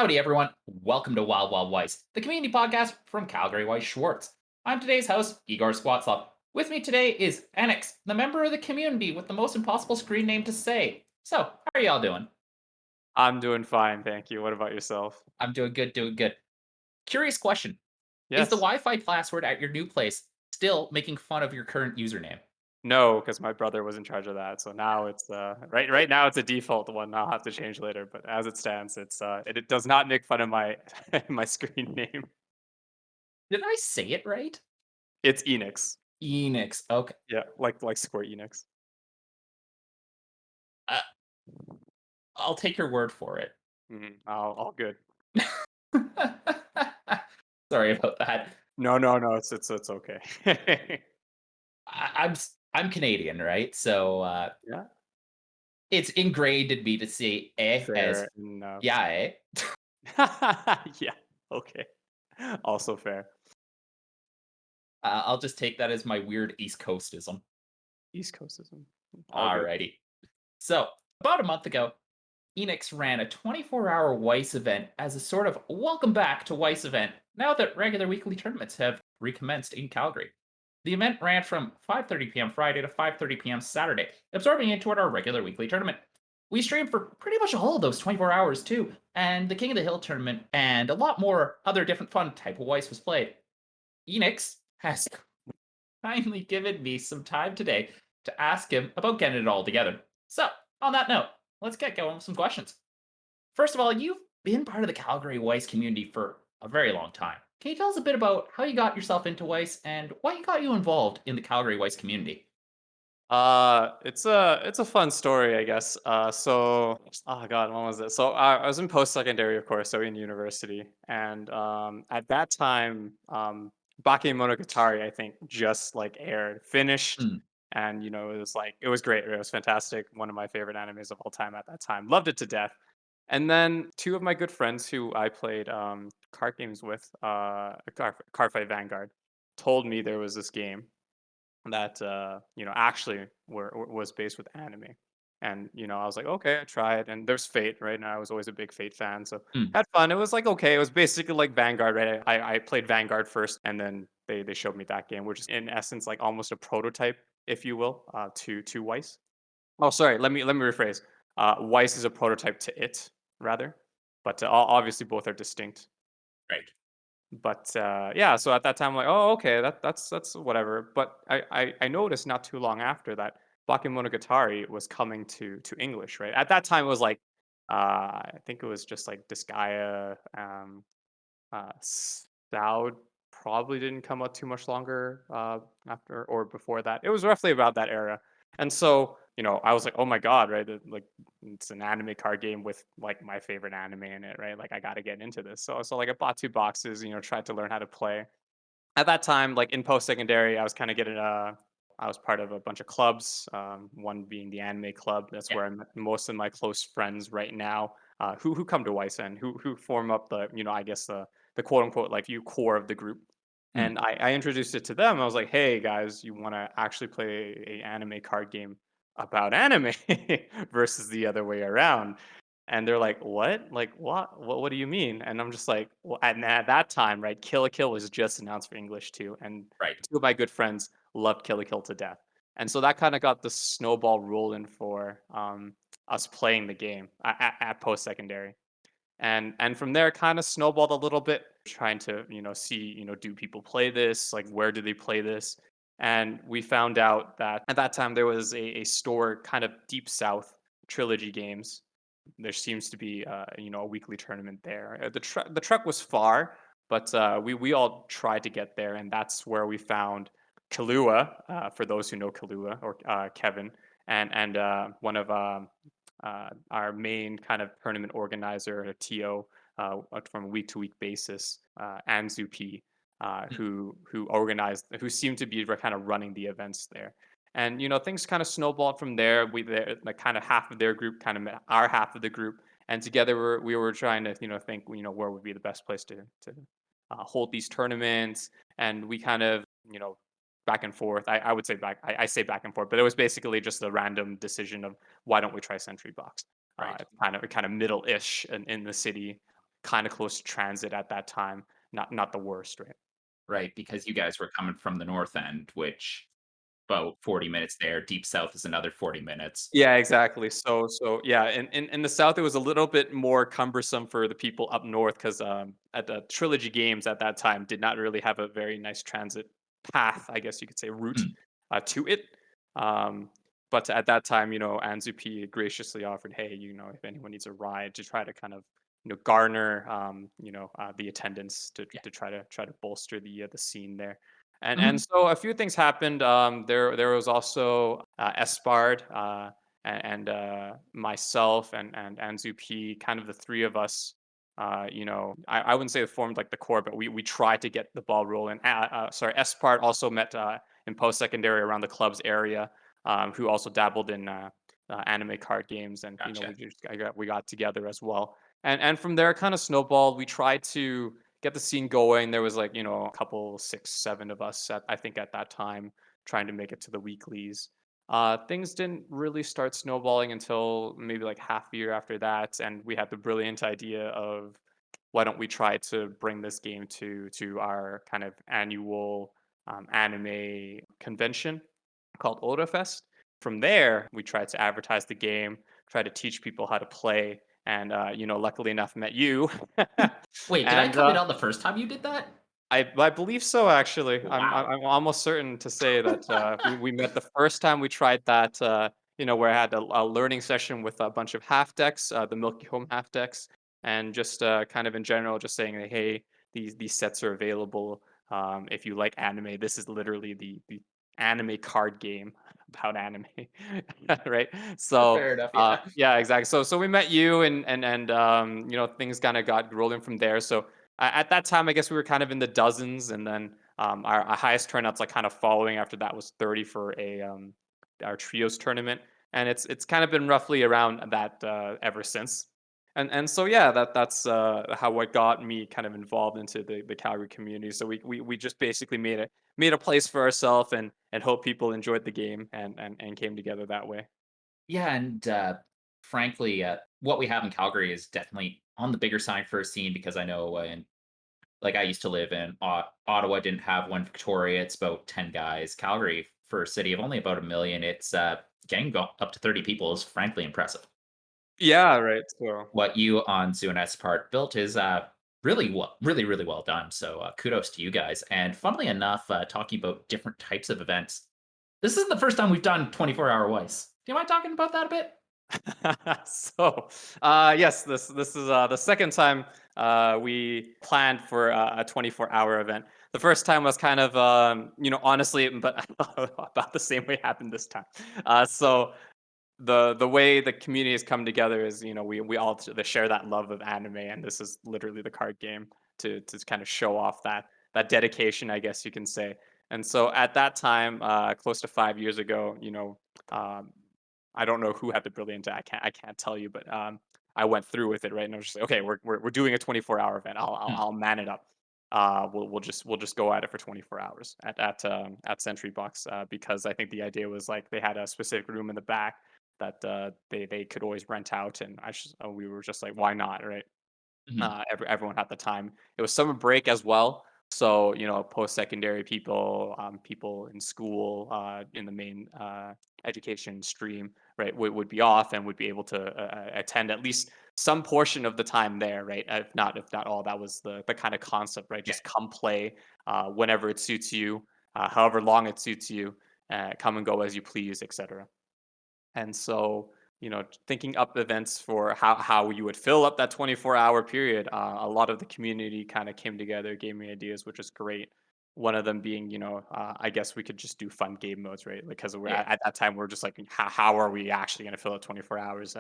Howdy, everyone. Welcome to Wild Weiss, the community podcast from Calgary Weiss Schwarz. I'm today's host, IgorSquatslav. With me today is Ehnyxs, the member of the community with the most impossible screen name to say. So, how are y'all doing? I'm doing fine, thank you. What about yourself? I'm doing good, doing good. Curious question. Is the Yes. Wi Fi password at your new place still making fun of your current username? No, because my brother was in charge of that. So now it's right now it's a default one. I'll have to change later, but as it stands, it does not make fun of my my screen name. Did I say it right? It's Enix. Enix. Okay. Yeah, like Square Enix. Uh, I'll take your word for it. All good. Sorry about that. No, it's okay. I'm Canadian, right? So Yeah, it's ingrained in me to see as fair enough. yeah, Yeah, okay. Also fair. I'll just take that as my weird East Coastism. East Coastism. All good. Alrighty. So about a month ago, Enix ran a 24-hour Weiss event as a sort of welcome back to Weiss event now that regular weekly tournaments have recommenced in Calgary. The event ran from 5:30 p.m. Friday to 5:30 p.m. Saturday, absorbing into it our regular weekly tournament. We streamed for pretty much all of those 24 hours too, and the King of the Hill tournament and a lot more other different fun type of Weiss was played. Enix has kindly given me some time today to ask him about getting it all together. So, on that note, let's get going with some questions. First of all, you've been part of the Calgary Weiss community for a very long time. Can you tell us a bit about how you got yourself into Weiss and what got you involved in the Calgary Weiss community? It's a fun story, I guess. Oh god, when was it? So I was in post secondary, of course, so in university, and at that time, Bakemonogatari, I think, just like aired, finished, Hmm, and it was great. It was fantastic. One of my favorite animes of all time at that time. Loved it to death. And then two of my good friends who I played card games with, Cardfight Vanguard, told me there was this game that actually was based with anime. And I was like, okay, I tried. And there's Fate, right? And I was always a big Fate fan, so hmm, had fun. It was like okay, it was basically like Vanguard, right? I played Vanguard first, and then they showed me that game, which is in essence like almost a prototype, if you will, to Weiss. Oh, sorry. Let me rephrase. Weiss is a prototype to it, rather, but obviously both are distinct. right. But, yeah, so at that time, I'm like, "Oh, okay, that's whatever." But I noticed not too long after that Bakemonogatari was coming to English, right? At that time, it was like, I think it was just like Disgaea, Stout probably didn't come out too much longer, after or before that. It was roughly about that era. And so, I was like, "Oh my god," right? Like, it's an anime card game with like my favorite anime in it, right? Like I got to get into this. So like I bought two boxes, tried to learn how to play. At that time, like in post secondary, I was kind of getting I was part of a bunch of clubs, one being the anime club. That's Yeah. where I met most of my close friends right now, who come to Wysen, who form up the, I guess the quote unquote like you core of the group. Hmm, And I introduced it to them. I was like, hey guys, you want to actually play a anime card game about anime versus the other way around? And they're like, "What? Like, what do you mean?" And I'm just like, "Well, at that time, right, Kill la Kill was just announced for English too, and right. two of my good friends loved Kill la Kill to death." And so that kind of got the snowball rolling for us playing the game at post secondary, and from there, kind of snowballed a little bit, trying to see do people play this? Like, where do they play this? And we found out that at that time there was a store kind of deep south, Trilogy Games. There seems to be a weekly tournament there. The truck was far, but we all tried to get there, and that's where we found Kahlua. For those who know Kahlua or Kevin, and one of our main kind of tournament organizer, a TO, from a week to week basis, Anzu P, Hmm, who organized, who seemed to be kind of running the events there. And things kind of snowballed from there. Like kind of half of their group kind of met our half of the group, and together we were trying to think where would be the best place to hold these tournaments. And we kind of back and forth. I would say I say back and forth, but it was basically just a random decision of why don't we try Sentry Box? right. It's kind of middle-ish in the city. kind of close to transit at that time. Not the worst, right? Right, because you guys were coming from the north end, which about 40 minutes there. Deep south is another 40 minutes. Yeah, exactly. So yeah, in the South, it was a little bit more cumbersome for the people up north because at the Trilogy Games at that time did not really have a very nice transit path, I guess you could say, route Mm, to it. Um, but at that time, Anzu P graciously offered, hey, if anyone needs a ride to try to kind of garner the attendance yeah. to try to bolster the scene there. And Mhm. so a few things happened. There was also Espard and myself and Anzu P, kind of the three of us. I wouldn't say it formed like the core, but we tried to get the ball rolling. Sorry, Espard also met in post secondary around the club's area, who also dabbled in anime card games, and Gotcha. we got together as well. And from there, kind of snowballed. We tried to get the scene going. There was like, a couple, six, seven of us I think at that time trying to make it to the weeklies. Things didn't really start snowballing until maybe like half a year after that, and we had the brilliant idea of why don't we try to bring this game to our kind of annual anime convention called Odafest. From there, we tried to advertise the game, try to teach people how to play, and luckily enough, met you. Wait, did I And come in on the first time you did that? I believe so, actually. Wow. I'm almost certain to say that we met the first time we tried that. Where I had a learning session with a bunch of half decks, the Milky Home half decks, and just kind of in general, just saying, like, hey, these sets are available. If you like anime, this is literally the anime card game about anime, right? So Fair enough, yeah. yeah, exactly. So we met you, and things kind of got rolling from there. So at that time, I guess we were kind of in the dozens, and then our highest turnouts, like kind of following after that, was 30 for a our trios tournament, and it's kind of been roughly around that ever since. And so yeah, that's how what got me kind of involved into the Calgary community. So we just basically made a place for ourselves, and hope people enjoyed the game, and came together that way. Yeah, and frankly, what we have in Calgary is definitely on the bigger side for a scene because I know like I used to live in Ottawa, didn't have one. Victoria, it's about 10 guys. Calgary, for a city of only about a million, it's getting up to 30 people is frankly impressive. Yeah, right. So What you on Zunet's part built is really well done. So kudos to you guys. And funnily enough, talking about different types of events, this isn't the first time we've done 24-hour Weiss. Do you mind talking about that a bit? so, yes, this is the second time we planned for a 24-hour event. The first time was kind of, honestly, but about the same way happened this time. So the way the community has come together is, we all share that love of anime, and this is literally the card game to kind of show off that dedication, I guess you can say. And so at that time, close to 5 years ago, um, I don't know who had the brilliant. I can't tell you, but I went through with it, right? And I was just like, okay, we're doing a 24-hour event. Hmm. I'll man it up. We'll just go at it for 24 hours at Century Box, because I think the idea was like they had a specific room in the back that they could always rent out, and we were just like, why not, right? Mhm. Everyone had the time. It was summer break as well, so post secondary people, people in school, in the main education stream, right, would be off and would be able to attend at least some portion of the time there, right? If not all. That was the kind of concept, right? Yeah. Just come play whenever it suits you, however long it suits you, come and go as you please, etc. And so, thinking up events for how you would fill up that 24-hour period, a lot of the community kind of came together, gave me ideas, which is great. One of them being, I guess we could just do fun game modes, right? Like, because we're Yeah. at that time, we're just like, how are we actually going to fill out 24 hours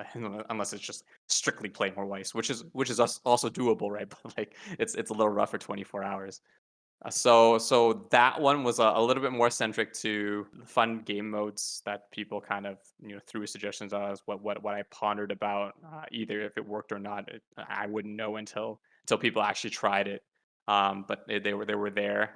unless it's just strictly playing more Weiss, which is also doable, right? But like, it's a little rough for 24 hours. So that one was a little bit more centric to fun game modes that people kind of threw suggestions as what I pondered about, either if it worked or not. I wouldn't know until people actually tried it. But they were there.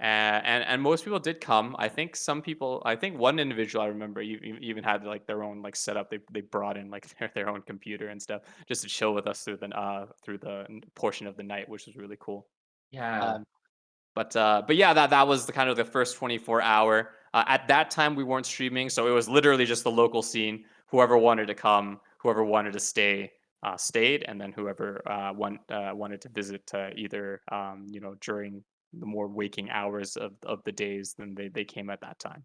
And most people did come. I think some people, I think one individual I remember even had like their own like setup. They brought in like their own computer and stuff just to chill with us through the portion of the night, which was really cool. Yeah. Um, but yeah, that was the kind of the first 24 hour. At that time, we weren't streaming, so it was literally just the local scene. Whoever wanted to come, whoever wanted to stay, stayed, and then whoever wanted to visit either during the more waking hours of the days, then they came at that time.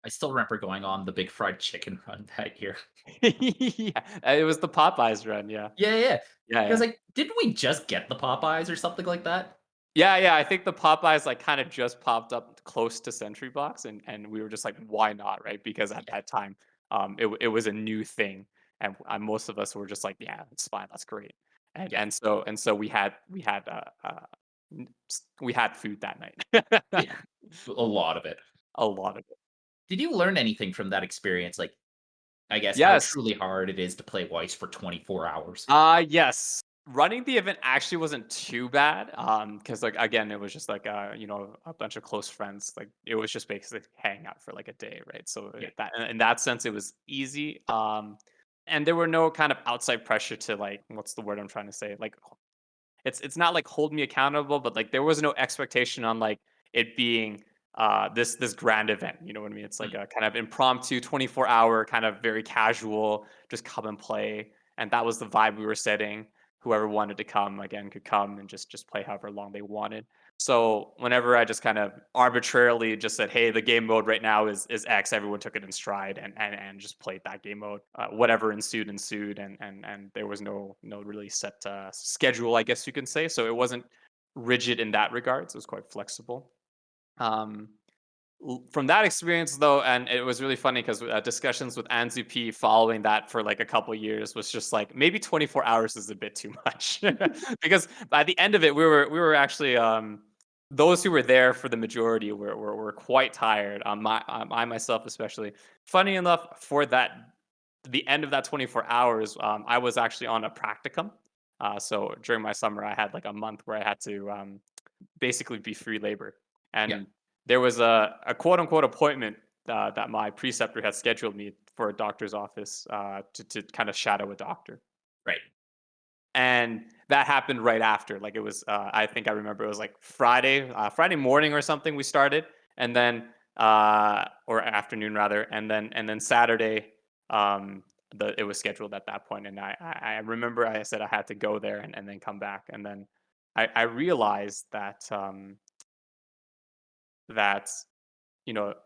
I still remember going on the big fried chicken run that year. Yeah, it was the Popeyes run. Yeah, Yeah, yeah. yeah, Because yeah. like, didn't we just get the Popeyes or something like that? Yeah, yeah, I think the Popeyes, like, kinda just popped up close to Sentry Box, and we were just like, "Why not?" Right? Because at Yeah. that time, it was a new thing, and, most of us were just like, "Yeah, it's fine, that's great." And Yeah. so we had food that night. Yeah. A lot of it. A lot of it. Did you learn anything from that experience? Like, I guess how Yes. truly hard it is to play Weiss for 24 hours. Yes. Running the event actually wasn't too bad, because like, again, it was just like, a bunch of close friends, like, it was just basically hanging out for, like, a day, right? So, Yeah. that in that sense, it was easy, and there were no kind of outside pressure to, like, what's the word I'm trying to say? Like, it's not like hold me accountable, but like there was no expectation on like it being this grand event. You know what I mean? It's like Mm. a kind of impromptu 24-hour kind of very casual, just come and play. And that was the vibe we were setting. Whoever wanted to come again could come and just play however long they wanted. So whenever I just kind of arbitrarily just said, "Hey, the game mode right now is X," everyone took it in stride and just played that game mode. Whatever ensued, and there was no really set schedule, I guess you can say. So it wasn't rigid in that regards. It was quite flexible. Um, from that experience though, and it was really funny because discussions with Anzu P following that for like a couple years was just like maybe 24 hours is a bit too much because by the end of it we were actually those who were there for the majority were quite tired. I myself especially. Funny enough, for that the end of that 24 hours, I was actually on a practicum. So during my summer, I had like a month where I had to basically be free labor. Yeah. And there was a quote unquote appointment that my preceptor had scheduled me for a doctor's office to kind of shadow a doctor. Right. And that happened right after. Like it was, I think I remember it was like Friday morning or something. We started, and then or afternoon rather, and then Saturday, it was scheduled at that point. And I remember I said I had to go there and then come back, and then I realized that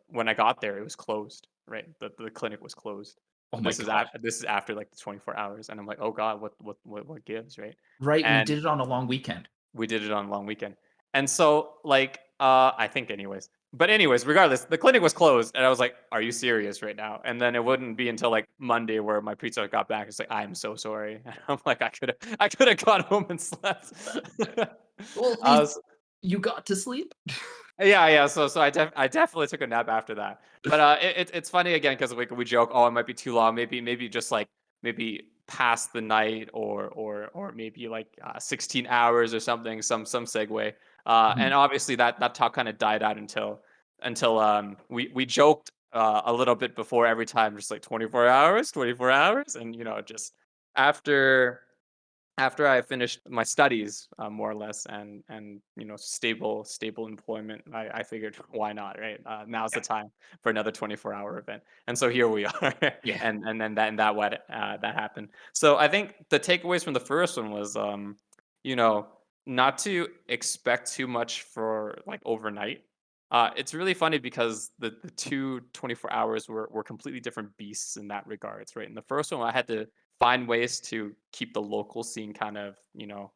when I got there, it was closed. Right, the clinic was closed. Oh my This is god. this is after like the 24 hours, and I'm like, oh god, what gives, right? Right, and you And did it on a long weekend. we did it on a long weekend, and so like I think anyways. But anyways, regardless, the clinic was closed, and I was like, "Are you serious right now?" And then it wouldn't be until like Monday where my pizza got back. It's like, "I'm so sorry." And I'm like, I could have gone home and slept." Well, at I least was you got to sleep. Yeah, yeah. So I definitely took a nap after that. But it's funny again because we joke, oh, it might be too long. Maybe just like maybe past the night or maybe like 16 hours or something. Some segue. And Mhm. obviously that talk kind of died out until we joked a little bit before every time, just like 24 hours, 24 hours, and just after I finished my studies, more or less, and stable employment, I figured why not, right? Now's the Yeah. time for another 24-hour event, and so here we are, Yeah. and then that happened. So I think the takeaways from the first one was, you know, not to expect too much for like overnight. It's really funny because the 24 hours were completely different beasts in that regards, right? In the first one, I had to find ways to keep the local scene kind of,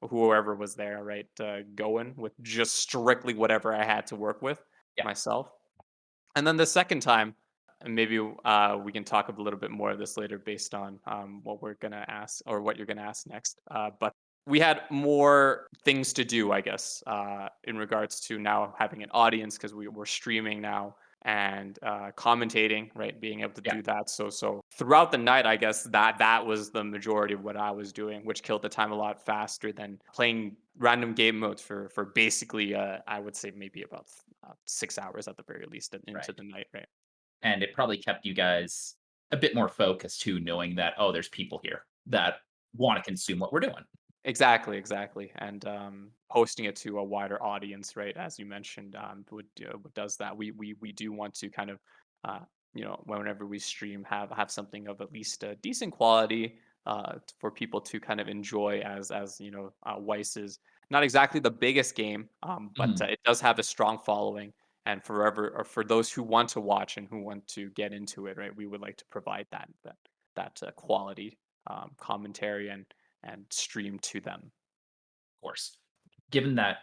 whoever was there, right, going with just strictly whatever I had to work with Yeah. myself. And then the second time, and maybe we can talk a little bit more of this later based on what we're going to ask or what you're going to ask next. But we had more things to do, I guess, in regards to now having an audience because we were streaming now and commentating, right? Being able to Yeah. do that. So throughout the night, I guess that was the majority of what I was doing, which killed the time a lot faster than playing random game modes for basically I would say maybe about 6 hours at the very least into Right. the night, right? And it probably kept you guys a bit more focused too, knowing that, oh, there's people here that want to consume what we're doing. Exactly, exactly, and posting it to a wider audience, right? As you mentioned, what does that? We do want to kind of, uh, whenever we stream, have something of at least a decent quality for people to kind of enjoy. As Weiss is not exactly the biggest game, but Mhm. it does have a strong following, and forever or for those who want to watch and who want to get into it, right? We would like to provide that quality commentary and stream to them. Course. Given that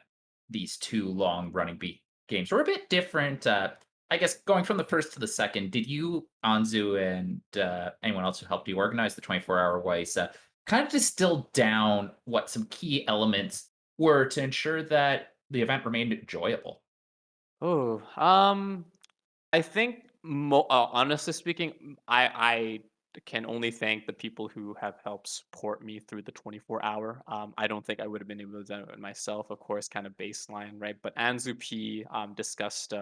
these two long running games were a bit different, I guess going from the first to the second, did you, Anzu, and anyone else who helped you organize the 24-hour Weiss, kind of distill down what some key elements were to ensure that the event remained enjoyable? Oh, I think, honestly speaking, I can only thank the people who have helped support me through the 24 hour. I don't think I would have been able to do it myself, of course, kind of baseline, right? But Anzu P discussed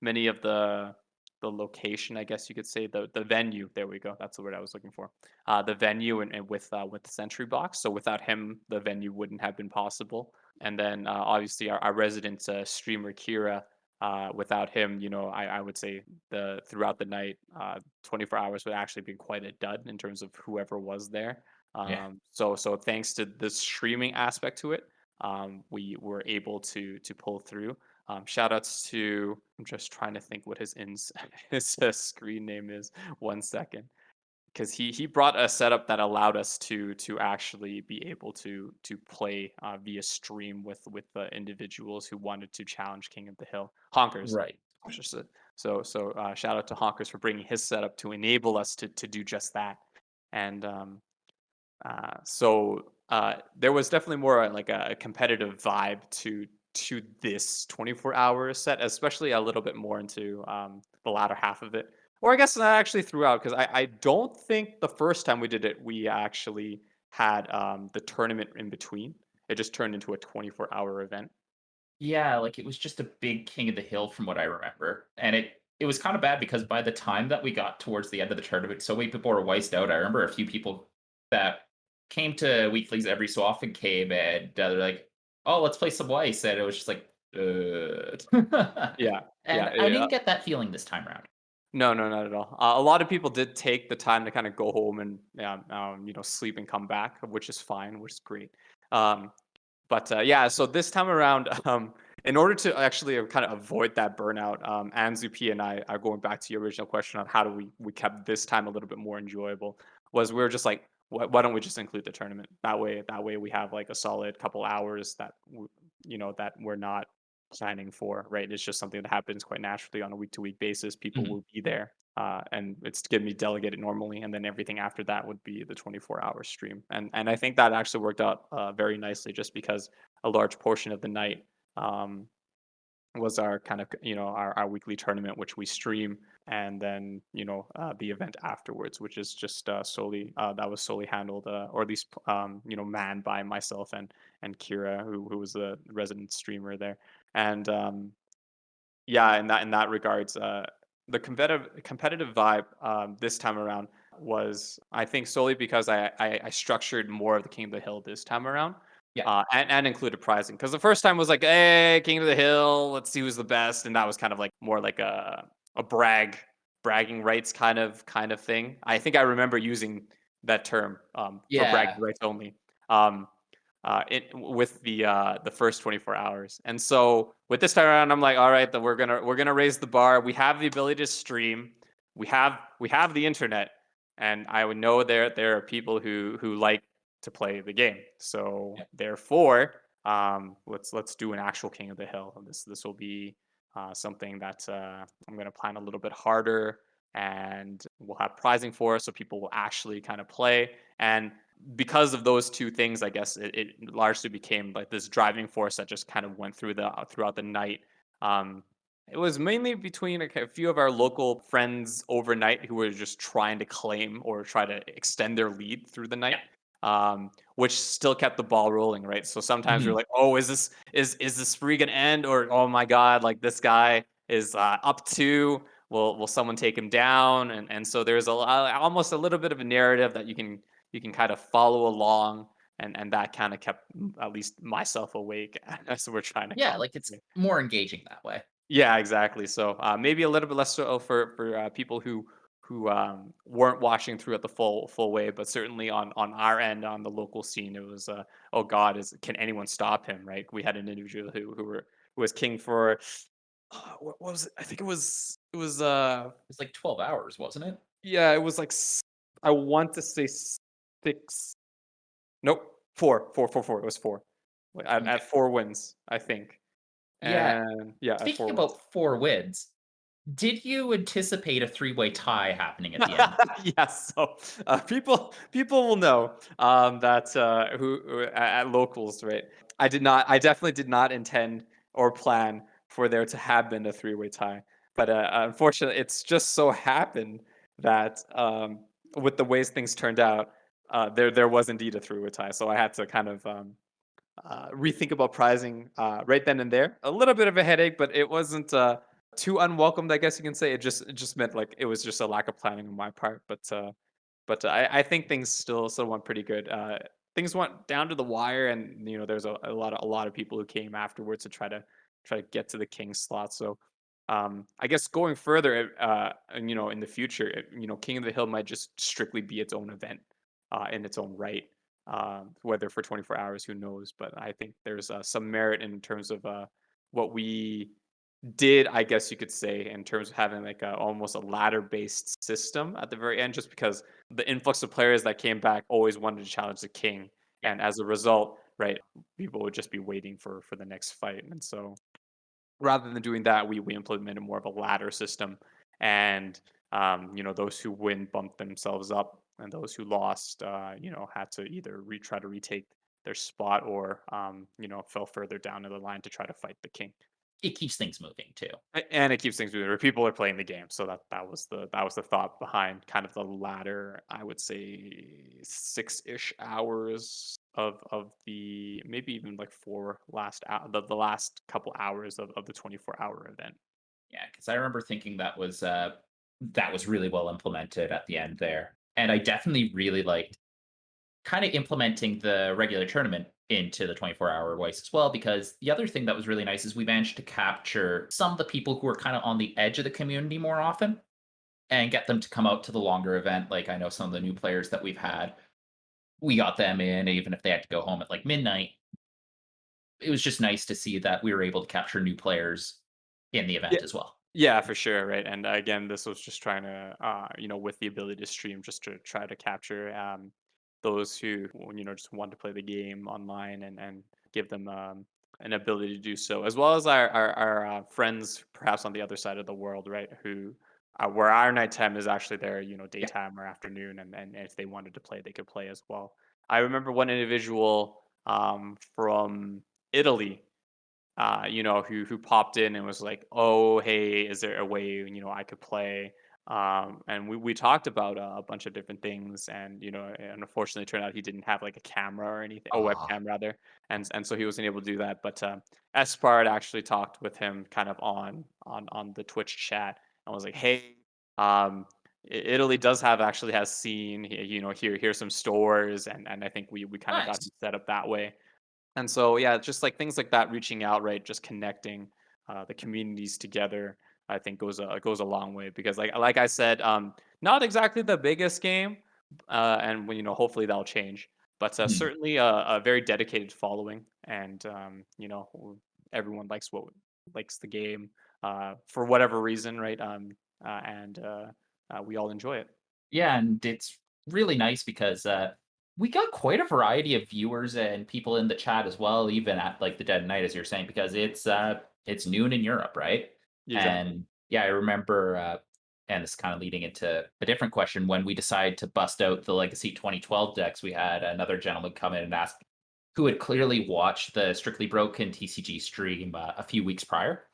many of the location, I guess you could say, the venue. There we go. That's the word I was looking for. The venue and with the Sentry Box. So without him, the venue wouldn't have been possible. And then obviously our resident streamer Kira. Without him, I would say the throughout the night, 24 hours would actually be quite a dud in terms of whoever was there. Yeah. So thanks to the streaming aspect to it, we were able to pull through. Shout outs to, I'm just trying to think what his screen name is. 1 second, because he brought a setup that allowed us to actually be able to play via stream with the individuals who wanted to challenge King of the Hill. Honkers. Right. I should say. So shout out to Honkers for bringing his setup to enable us to do just that. And there was definitely more like a competitive vibe to this 24 hour set, especially a little bit more into the latter half of it. Or I guess not actually throughout, because I don't think the first time we did it, we actually had the tournament in between. It just turned into a 24-hour event. Yeah, like it was just a big King of the Hill from what I remember. And it was kind of bad because by the time that we got towards the end of the tournament, so many people were wiced out. I remember a few people that came to weeklies every so often came and they're like, "Oh, let's play some Weiss," and it was just like, Yeah, and yeah, I yeah. didn't get that feeling this time around. No, no, not at all. A lot of people did take the time to kind of go home and sleep and come back, which is fine, which is great. Um, But yeah, so this time around, in order to actually kind of avoid that burnout, Anzu P and I are going back to your original question on how do we kept this time a little bit more enjoyable. Was we were just like, why don't we just include the tournament? That way we have like a solid couple hours that we're not planning for, right? It's just something that happens quite naturally on a week to week basis. People Mhm. will be there. And it's going to be delegated normally, and then everything after that would be the 24-hour stream, and I think that actually worked out very nicely, just because a large portion of the night um, was our kind of our weekly tournament, which we stream, and then the event afterwards, which is just solely that was solely handled, or at least manned by myself and Kira, who was the resident streamer there. And yeah, in that regards, the competitive vibe this time around was, I think, solely because I structured more of the King of the Hill this time around, Yeah. and included prizing. Because the first time was like, hey, King of the Hill, let's see who's the best, and that was kind of like more like a bragging rights kind of thing. I think I remember using that term for bragging Yeah. rights only. Um, with the first 24 hours. And so with this time around, I'm like, all right, then we're gonna raise the bar. We have the ability to stream. We have the internet, and I would know there are people who like to play the game. So Yeah. therefore, let's do an actual King of the Hill. This will be something that I'm gonna plan a little bit harder, and we'll have prizing for us, so people will actually kind of play. And because of those two things, I guess it largely became like this driving force that just kind of went throughout the night. Um, it was mainly between a few of our local friends overnight who were just trying to claim or try to extend their lead through the night, Yeah. um, which still kept the ball rolling, right? So sometimes we're Mhm. like, oh, is this spree gonna end, or oh my god, like this guy is up two. Will someone take him down? And so there's almost a little bit of a narrative that you can kind of follow along, and that kind of kept at least myself awake as we're trying to Yeah, like, it's concentrate. more engaging that way. Yeah, exactly. So maybe a little bit less so for people who weren't watching throughout the full way, but certainly on our end, on the local scene, it was oh God, is can anyone stop him? Right? We had an individual who was king for what was it? I think it was It's like 12 hours, wasn't it? yeah, it was like I want to say 6. Nope, 4. It was 4. At Okay. 4 wins, I think, Yeah, and yeah, at speaking 4 wins. about 4 wins, did you anticipate a three-way tie happening at the end? Yes, so people will know that at locals, right? I did not. I definitely did not intend or plan for there to have been a three-way tie, but unfortunately, it's just so happened that with the ways things turned out, there was indeed a three-way tie. So I had to kind of rethink about prizing right then and there. A little bit of a headache, but it wasn't too unwelcomed, I guess you can say. It just meant like it was just a lack of planning on my part. But I think things still went pretty good. Things went down to the wire, and there's a lot of people who came afterwards to try to get to the king slot. So I guess going further, and, in the future, King of the Hill might just strictly be its own event in its own right. Whether for 24 hours, who knows? But I think there's some merit in terms of what we did, I guess you could say, in terms of having like almost a ladder based system at the very end, just because the influx of players that came back always wanted to challenge the king. Yeah. And as a result, right, people would just be waiting for the next fight. And so rather than doing that, we implemented more of a ladder system, and those who win bumped themselves up, and those who lost, had to either try to retake their spot, or fell further down in the line to try to fight the king. It keeps things moving too. And it keeps things moving. People are playing the game, so that was the thought behind kind of the latter. I would say 6-ish hours of the maybe even like the last couple hours of the 24-hour event. Yeah, because I remember thinking that was really well implemented at the end there, and I definitely really liked kind of implementing the regular tournament into the 24-hour Weiss as well. Because the other thing that was really nice is we managed to capture some of the people who are kind of on the edge of the community more often and get them to come out to the longer event. Like I know some of the new players that we've had, we got them in, even if they had to go home at like midnight. It was just nice to see that we were able to capture new players in the event as well. Yeah, for sure, right? And again, this was just trying to, with the ability to stream, just to try to capture those who, just want to play the game online, and give them an ability to do so, as well as our friends, perhaps on the other side of the world, right? Who, where our nighttime is actually their, Yeah. daytime or afternoon, and if they wanted to play, they could play as well. I remember one individual from Italy who popped in and was like, "Oh, hey, is there a way I could play?" And we talked about a bunch of different things, and unfortunately, it turned out he didn't have like a camera or anything, a Ah, webcam rather, and so he wasn't able to do that. But Espard actually talked with him kind of on the Twitch chat, and was like, "Hey." Italy does have actually has seen here's some stores, and I think we kind of got him nice. set up that way. And so, yeah, just like things like that, reaching out, right, just connecting the communities together, I think goes a long way, because like I said, not exactly the biggest game, and hopefully that'll change, but Mhm. certainly a very dedicated following, and everyone likes the game for whatever reason, right? And we all enjoy it. Yeah, and it's really nice because we got quite a variety of viewers and people in the chat as well, even at like the dead of night, as you're saying, because it's noon in Europe, right? Exactly. And yeah, I remember, and it's kind of leading into a different question. When we decided to bust out the Legacy 2012 decks, we had another gentleman come in and ask who had clearly watched the Strictly Broken TCG stream a few weeks prior,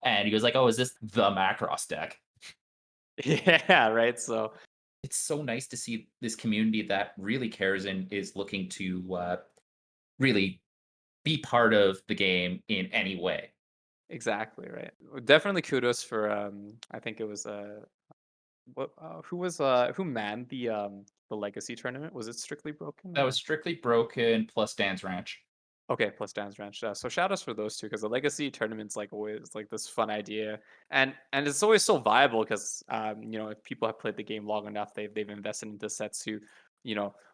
and he was like, "Oh, is this the Macross deck?" Yeah, right. So. it's so nice to see this community that really cares and is looking to really be part of the game in any way. Exactly, right. Definitely kudos for I think it was who manned the legacy tournament? Was it Strictly Broken That was or Strictly Broken plus Dan's Ranch. okay, plus Dan's Ranch. So shout outs for those two because the legacy tournament's like always like this fun idea, and it's always so viable because if people have played the game long enough, they've invested into sets who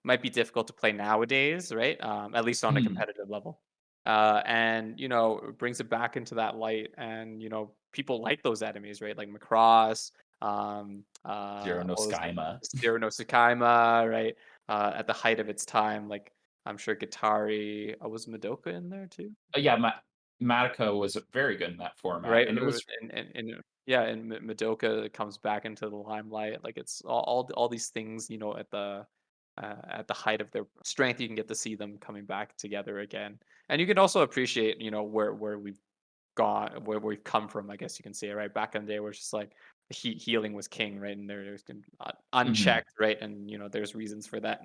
might be difficult to play nowadays, right? At least on a Mhm. competitive level, and it brings it back into that light, and people like those enemies, right? Like Macross, Zero no what was it? Skyma. Zero no Tsukaima, right? At the height of its time, like I'm sure Guitari was Madoka in there too? Yeah, Madoka was very good in that format, Right, and it was yeah, and Madoka comes back into the limelight, like, it's all these things, at the height of their strength, you can get to see them coming back together again, and you can also appreciate, where we've gone where we've come from, I guess you can say, right? Back in the day where it's just like healing was king, right? And there's Mhm. unchecked, right? And there's reasons for that.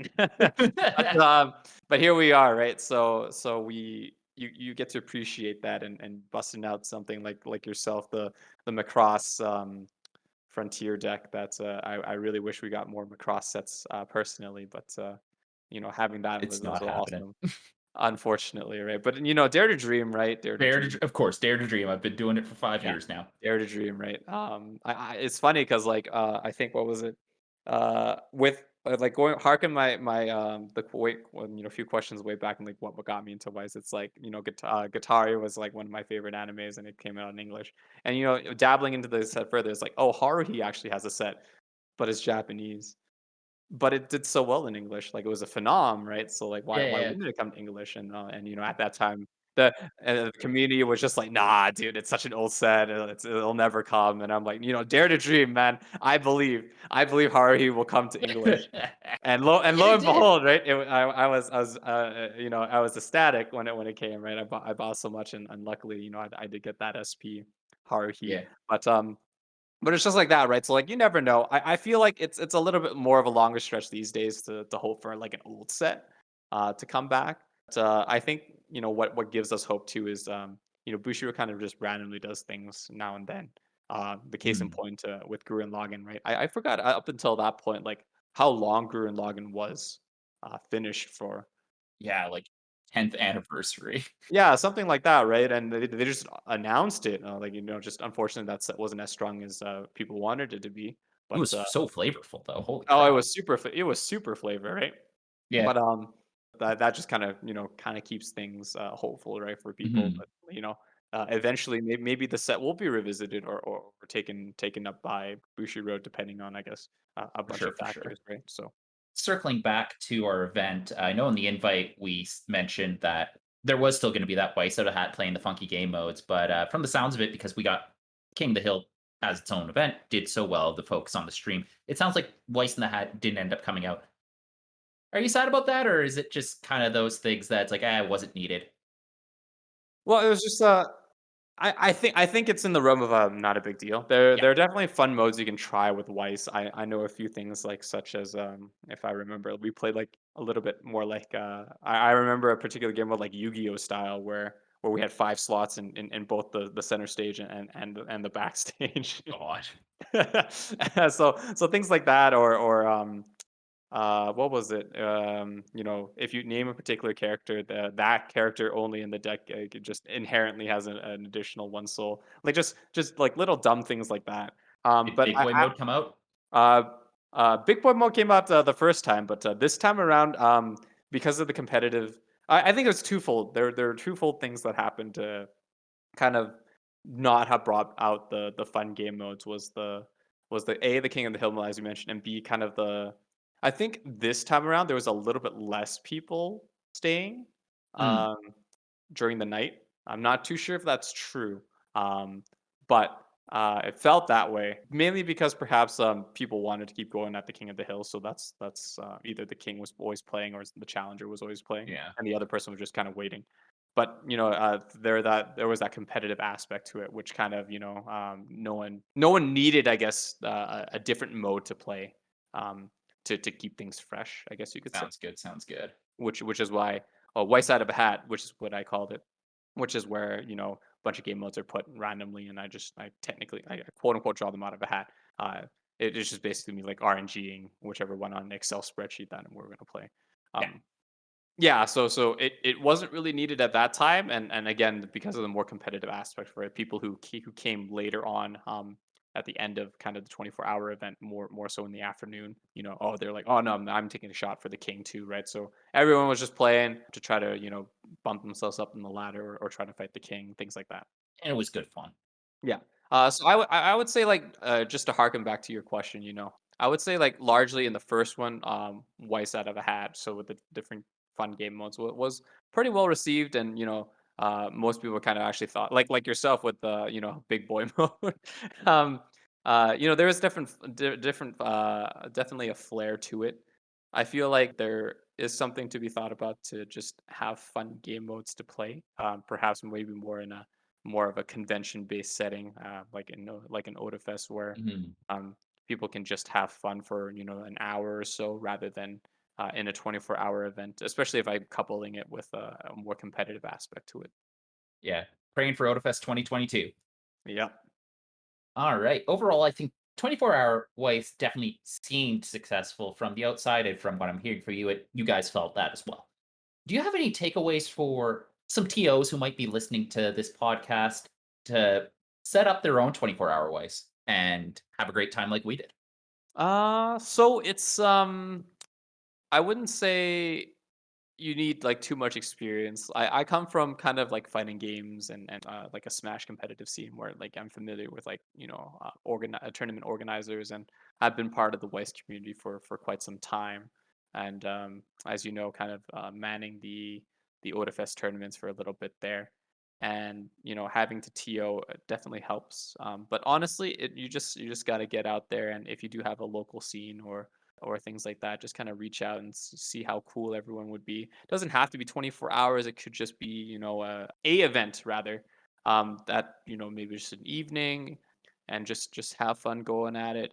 But here we are, right? So you get to appreciate that and busting out something like yourself, the Macross Frontier deck. That's I really wish we got more Macross sets personally, but having that It's was not happening. awesome. Unfortunately, right? But Dare to Dream, right? Dare to Dream. Of course, Dare to Dream. I've been doing it for 5 Yeah, years now. Dare to Dream, right? It's funny because like I think what was it? With like going harken my the way when a few questions way back and like what got me into Vice. It's like Guitar was like one of my favorite animes and it came out in English. And dabbling into the set further, it's like oh Haruhi actually has a set, but it's Japanese. But it did so well in English, like, it was a phenom, right? So, like, Yeah, why yeah, yeah. wouldn't it come to English? And, at that time, the the community was just like, "Nah, dude, it's such an old set, it'll never come," and I'm like, "Dare to dream, man. I believe Haruhi will come to English." And And lo it and did. behold, right? I was ecstatic when it came, right? I bought so much, and luckily, I did get that SP Haruhi, Yeah. but, it's just like that, right? So, like, you never know. I feel like it's a little bit more of a longer stretch these days to hope for, like, an old set, to come back. But, I think, what gives us hope too is, Bushido kind of just randomly does things now and then. The case in Mm. point, with Gurren Lagann, right? I forgot, up until that point, like, how long Gurren Lagann was, finished for. Yeah, like 10th anniversary. Yeah, something like that, right? And they just announced it, like, just unfortunately that set wasn't as strong as, people wanted it to be, It but, was so flavorful though. Holy oh, crap. it was super flavor, right? Yeah. But, that just kinda keeps things, hopeful, right, for people, Mhm. but, eventually, maybe the set will be revisited or taken up by Bushiroad depending on, I guess, a For bunch sure, of for sure. factors, right? So Circling back to our event, I know in the invite we mentioned that there was still going to be that Weiss out of hat playing the funky game modes, but from the sounds of it, because we got King of the Hill as its own event, did so well, the folks on the stream. It sounds like Weiss in the Hat didn't end up coming out. Are you sad about that, or is it just kind of those things that's like, it wasn't needed? well, it was just, I think it's in the realm of, not a big deal. Yeah. There are definitely fun modes you can try with Weiss. I know a few things like such as, if I remember, we played, like, a little bit more like, I remember a particular game mode like Yu-Gi-Oh! Style where we had 5 slots in both the center stage and the backstage. God. So things like that or what was it? If you name a particular character, that character only in the deck it just inherently has an additional one soul. Like just like little dumb things like that. Did But Big Boy mode come out? uh, Big Boy Mode came out the first time, but this time around, because of the competitive, I think it was twofold. There are twofold things that happened to kind of not have brought out the fun game modes was the A, the King of the Hill, as you mentioned, and B, kind of the I think this time around there was a little bit less people staying Mm, um, during the night. I'm not too sure if that's true, but it felt that way mainly because perhaps people wanted to keep going at the King of the Hill. So that's either the King was always playing or the Challenger was always playing, yeah. and the other person was just kind of waiting. But there was that competitive aspect to it, which kind of no one needed, I guess, a different mode to play to keep things fresh, I guess you could say. Sounds good. Sounds good. Which is why Weiss out of a hat, which is what I called it, which is where a bunch of game modes are put randomly, and I technically I quote unquote draw them out of a hat. Uh, it's just basically me like RNGing whichever one on an Excel spreadsheet that we're gonna play. Yeah. Um, yeah, so it wasn't really needed at that time, and again because of the more competitive aspect for it, people who came later on, at the end of kind of the 24-hour event, more so in the afternoon, oh they're like, oh no, I'm taking a shot for the king too, right? So everyone was just playing to try to bump themselves up in the ladder or try to fight the king, things like that. And it was good fun. Yeah. So I would say like just to harken back to your question, I would say like largely in the first one, Weiss out of a hat. So with the different fun game modes was pretty well received, and most people kind of actually thought like yourself with the big boy mode. um, there is different definitely a flair to it. I feel like there is something to be thought about to just have fun game modes to play. Perhaps maybe more of a convention-based setting, like an Odafest where Mhm. um, people can just have fun for an hour or so rather than in a 24-hour event. Especially if I'm coupling it with a more competitive aspect to it. Yeah. Praying for Odafest 2022. Yeah. All right. Overall, I think 24-hour Weiss definitely seemed successful from the outside, and from what I'm hearing for you, you guys felt that as well. Do you have any takeaways for some TOs who might be listening to this podcast to set up their own 24-hour Weiss and have a great time like we did? So it's I wouldn't say you need like too much experience. I come from kind of like fighting games and like a Smash competitive scene where like I'm familiar with like tournament organizers, and I've been part of the Weiss community for quite some time. And as you know, kind of manning the Odafest tournaments for a little bit there, and having to TO definitely helps. But honestly, you just got to get out there, and if you do have a local scene or things like that, just kind of reach out and see how cool everyone would be. It doesn't have to be 24 hours. It could just be, a event rather. That, maybe just an evening and just have fun going at it.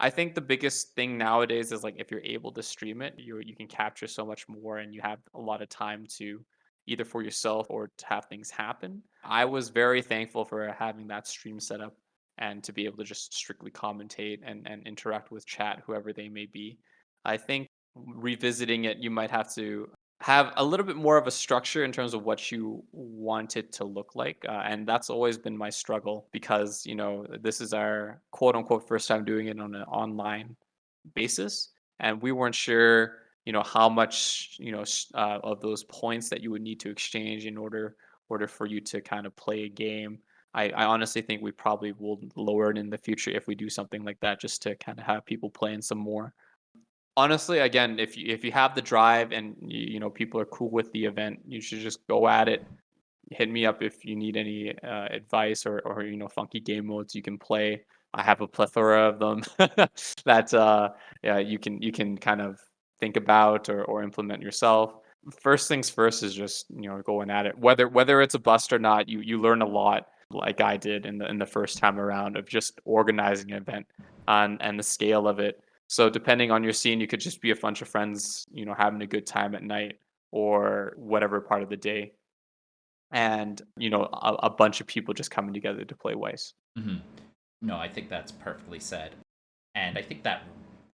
I think the biggest thing nowadays is like if you're able to stream it, you can capture so much more, and you have a lot of time to either for yourself or to have things happen. I was very thankful for having that stream set up and to be able to just strictly commentate and interact with chat, whoever they may be. I think revisiting it, you might have to have a little bit more of a structure in terms of what you want it to look like. And that's always been my struggle because, this is our quote unquote first time doing it on an online basis. And we weren't sure, how much, of those points that you would need to exchange in order for you to kind of play a game. I honestly think we probably will lower it in the future if we do something like that, just to kind of have people playing some more. Honestly, again, if you have the drive and people are cool with the event, you should just go at it. Hit me up if you need any advice or funky game modes you can play. I have a plethora of them that yeah, you can kind of think about or implement yourself. First things first is just going at it. Whether it's a bust or not, you learn a lot, like I did in the first time around of just organizing an event and the scale of it. So depending on your scene, you could just be a bunch of friends, having a good time at night or whatever part of the day, and a bunch of people just coming together to play Weiss. Mhm. No, I think that's perfectly said. And I think that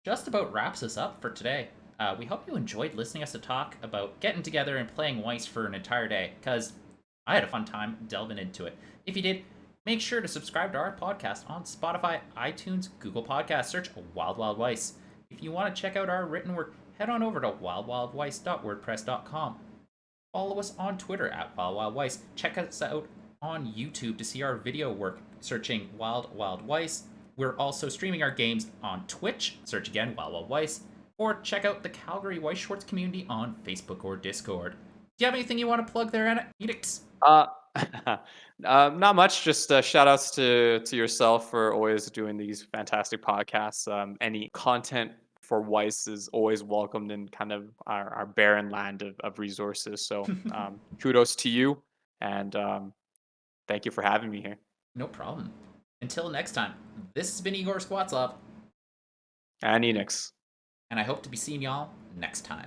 just about wraps us up for today. We hope you enjoyed listening us to talk about getting together and playing Weiss for an entire day, because I had a fun time delving into it. If you did, make sure to subscribe to our podcast on Spotify, iTunes, Google Podcasts. Search Wild Wild Weiss. If you want to check out our written work, head on over to wildwildweiss.wordpress.com. Follow us on Twitter at Wild Wild Weiss. Check us out on YouTube to see our video work, searching Wild Wild Weiss. We're also streaming our games on Twitch. Search again Wild Wild Weiss. Or check out the Calgary Weiss Schwarz community on Facebook or Discord. Do you have anything you want to plug there, Ehnyxs? Uh, not much. Just shout outs to yourself for always doing these fantastic podcasts. Any content for Weiss is always welcomed in kind of our barren land of resources. So kudos to you, and thank you for having me here. No problem. Until next time, this has been IgorSquatslav. And Ehnyxs. And I hope to be seeing y'all next time.